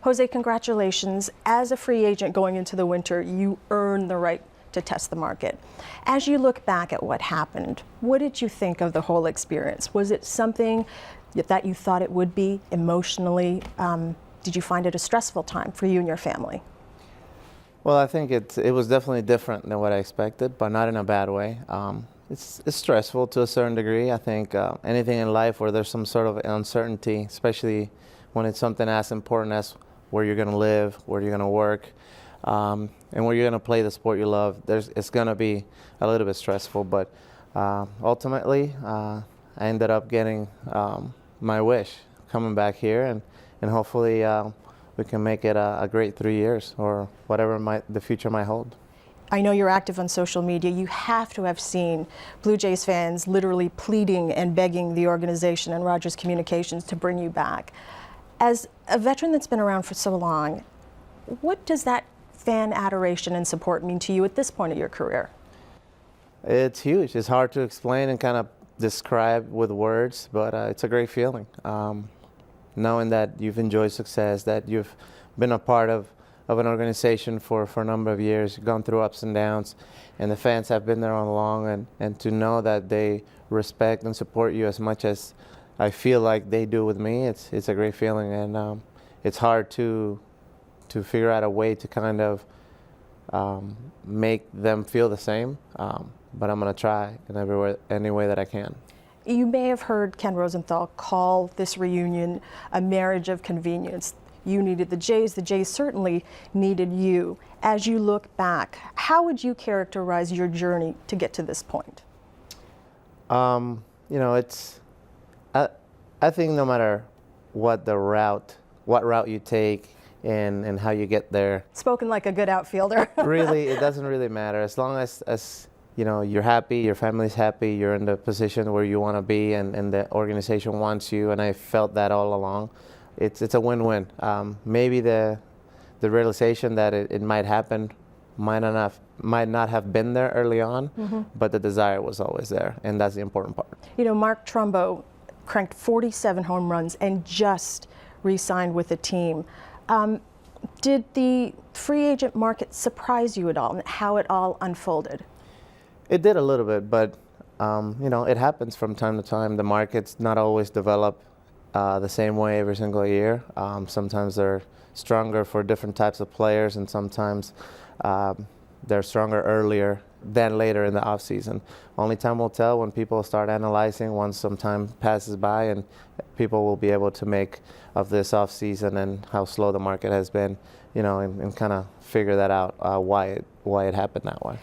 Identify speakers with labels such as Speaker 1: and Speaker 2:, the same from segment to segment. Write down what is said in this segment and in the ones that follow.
Speaker 1: Jose, congratulations. As a free agent going into the winter, you earned the right to test the market. As you look back at what happened, what did you think of the whole experience? Was it something that you thought it would be emotionally? Did you find it a stressful time for you and your family?
Speaker 2: Well, I think it was definitely different than what I expected, but not in a bad way. It's stressful to a certain degree. I think anything in life where there's some sort of uncertainty, especially when it's something as important as where you're going to live, where you're going to work, and where you're going to play the sport you love, it's going to be a little bit stressful. But ultimately, I ended up getting my wish, coming back here, and hopefully we can make it a great 3 years or whatever the future might hold.
Speaker 1: I know you're active on social media. You have to have seen Blue Jays fans literally pleading and begging the organization and Rogers Communications to bring you back. As a veteran that's been around for so long, what does that fan adoration and support mean to you at this point of your career?
Speaker 2: It's huge. It's hard to explain and kind of describe with words, but it's a great feeling. Knowing that you've enjoyed success, that you've been a part of an organization for a number of years, gone through ups and downs, and the fans have been there all along, and to know that they respect and support you as much as I feel like they do with me, it's a great feeling, and it's hard to figure out a way to kind of make them feel the same, but I'm going to try in any way that I can.
Speaker 1: You may have heard Ken Rosenthal call this reunion a marriage of convenience. You needed the Jays certainly needed you. As you look back, how would you characterize your journey to get to this point?
Speaker 2: You know, I think no matter what route you take and how you get there.
Speaker 1: Spoken like a good outfielder.
Speaker 2: Really, it doesn't really matter. As long as you know, you're happy, your family's happy, you're in the position where you want to be, and the organization wants you, and I felt that all along. It's a win-win. Maybe the realization that it might happen might not have been there early on, but the desire was always there, and that's the important part.
Speaker 1: You know, Mark Trumbo cranked 47 home runs and just re-signed with the team. Did the free agent market surprise you at all, and how it all unfolded?
Speaker 2: It did a little bit, but you know, it happens from time to time. The markets not always develop the same way every single year. Sometimes they're stronger for different types of players, and sometimes they're stronger earlier than later in the off season. Only time will tell when people start analyzing once some time passes by, and people will be able to make of this off season and how slow the market has been, you know, and kind of figure that out, why it happened that way.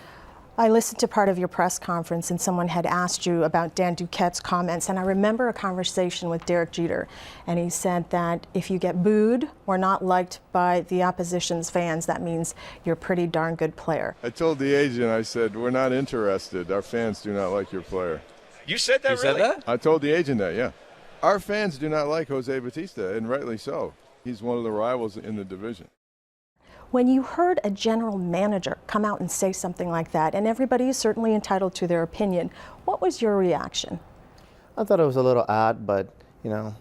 Speaker 1: I listened to part of your press conference, and someone had asked you about Dan Duquette's comments, and I remember a conversation with Derek Jeter, and he said that if you get booed or not liked by the opposition's fans, that means you're a pretty darn good player.
Speaker 3: I told the agent, I said, we're not interested. Our fans do not like your player.
Speaker 4: You said that, really?
Speaker 5: Said that?
Speaker 3: I told the agent that, yeah. Our fans do not like Jose Bautista, and rightly so. He's one of the rivals in the division.
Speaker 1: When you heard a general manager come out and say something like that, and everybody is certainly entitled to their opinion, what was your reaction?
Speaker 2: I thought it was a little odd, but, you know,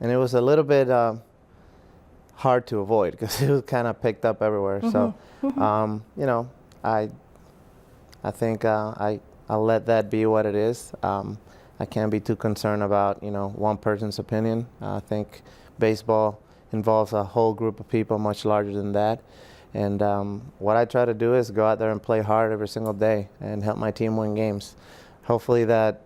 Speaker 2: and it was a little bit hard to avoid because it was kind of picked up everywhere. So, you know, I think I'll let that be what it is. I can't be too concerned about, you know, one person's opinion. I think baseball involves a whole group of people much larger than that. And what I try to do is go out there and play hard every single day and help my team win games. Hopefully that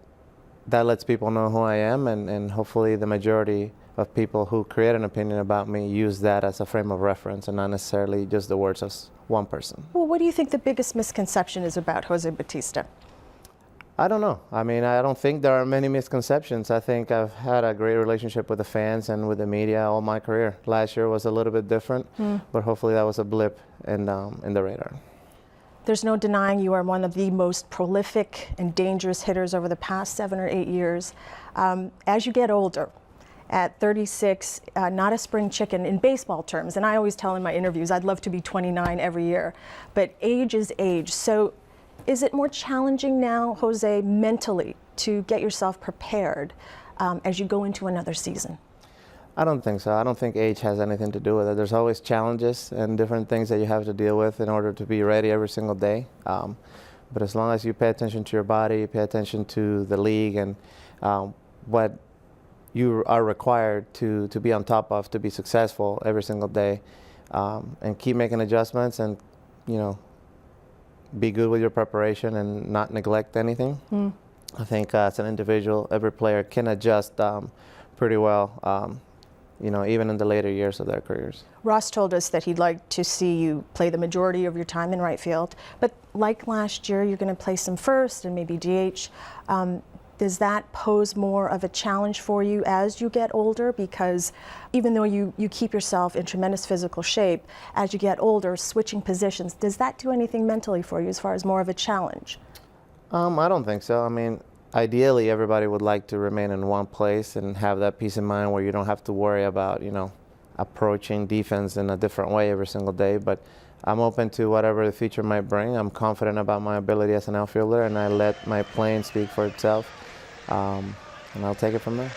Speaker 2: lets people know who I am, and hopefully the majority of people who create an opinion about me use that as a frame of reference and not necessarily just the words of one person.
Speaker 1: Well, what do you think the biggest misconception is about Jose Bautista?
Speaker 2: I don't know. I mean, I don't think there are many misconceptions. I think I've had a great relationship with the fans and with the media all my career. Last year was a little bit different, but hopefully that was a blip in the radar.
Speaker 1: There's no denying you are one of the most prolific and dangerous hitters over the past 7 or 8 years. As you get older, at 36, not a spring chicken in baseball terms, and I always tell in my interviews I'd love to be 29 every year, but age is age. So is it more challenging now, Jose, mentally to get yourself prepared as you go into another season?
Speaker 2: I don't think so. I don't think age has anything to do with it. There's always challenges and different things that you have to deal with in order to be ready every single day. But as long as you pay attention to your body, you pay attention to the league and what you are required to be on top of to be successful every single day, and keep making adjustments and, be good with your preparation and not neglect anything. I think as an individual, every player can adjust pretty well, even in the later years of their careers.
Speaker 1: Ross told us that he'd like to see you play the majority of your time in right field, but like last year, you're going to play some first and maybe DH. Does that pose more of a challenge for you as you get older? Because even though you keep yourself in tremendous physical shape, as you get older, switching positions, does that do anything mentally for you as far as more of a challenge?
Speaker 2: I don't think so. I mean, ideally, everybody would like to remain in one place and have that peace of mind where you don't have to worry about, approaching defense in a different way every single day. But I'm open to whatever the future might bring. I'm confident about my ability as an outfielder, and I let my playing speak for itself. And I'll take it from there.